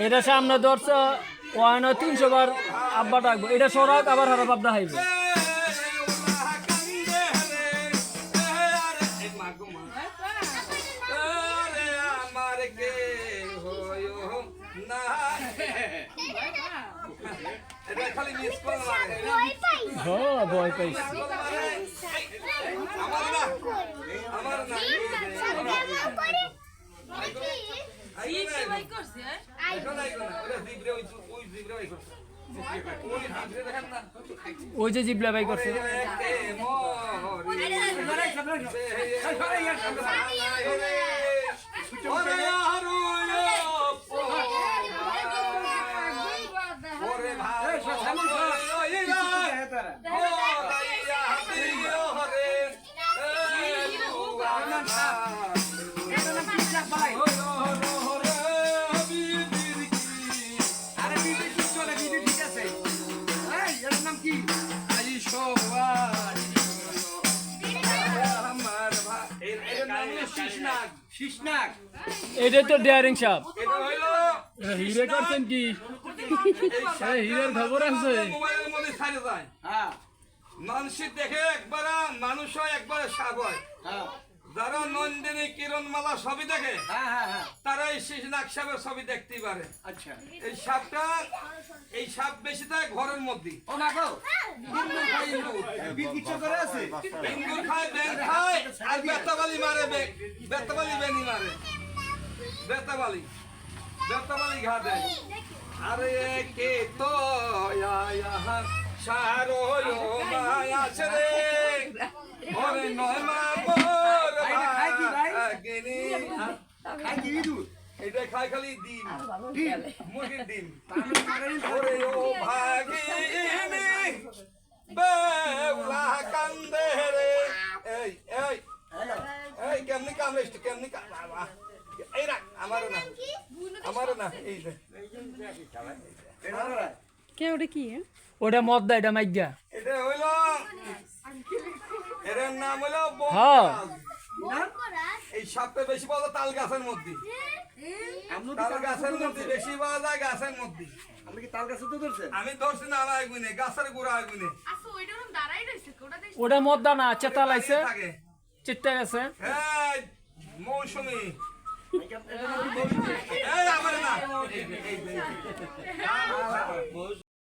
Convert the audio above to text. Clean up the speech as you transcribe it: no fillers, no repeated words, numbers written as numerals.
এটা সামনে ধরছে 300 বার আব্বা ডাকবো এটা সরাক আবার হারা বাপ দেখাইবে ভয় পাইছি ওই যে জিবলা বাই করছে এটা তো ডেয়ারিং সাপ হিরে করছেন কি হিরের খবর আছে মানুষের দেখে একবার মানুষ হয় একবার সাপ হয় যারা নন্দিনী কিরণমালা ছবি দেখে তারা এই শীষনাগ সাপের ছবি দেখতেই পারে। আচ্ছা এই সাপ বেশি থাকে ঘরের মধ্যে ইন্দুর খায় ব্যাং খায় আর বেতাবালি মারে বেতাবালি বেনি মারে বেতাবালি ঘা দেয় আরে কে তো সারো মায়াছে রে ওরে নয় মা মোর ভাগিনী এটা খায় খালি ডিম মুরগির ডিম ওরে ও ভাগিনী বেউলা কান্দে রে এই কেমনি কামড়িস কেমনি এই না আমারও না এই যে কে ওটা কি ওটা মদ্দা এটা মাইগা এটা হইলো এর নাম হলো এই সাপটা বেশি পাওয়া যায় তাল গাছের মধ্যে তাল গাছের মধ্যে বেশি পাওয়া যায় গাছের মধ্যে আপনি কি তাল গাছে তো ধরছেন আমি ধরছি না আমার আগুনে গাছের গোড়া আগুনে ওটা মদ্দা না চেতা লাইছে চিত্তা গেছে হ্যাঁ মৌসুমী এই আমার না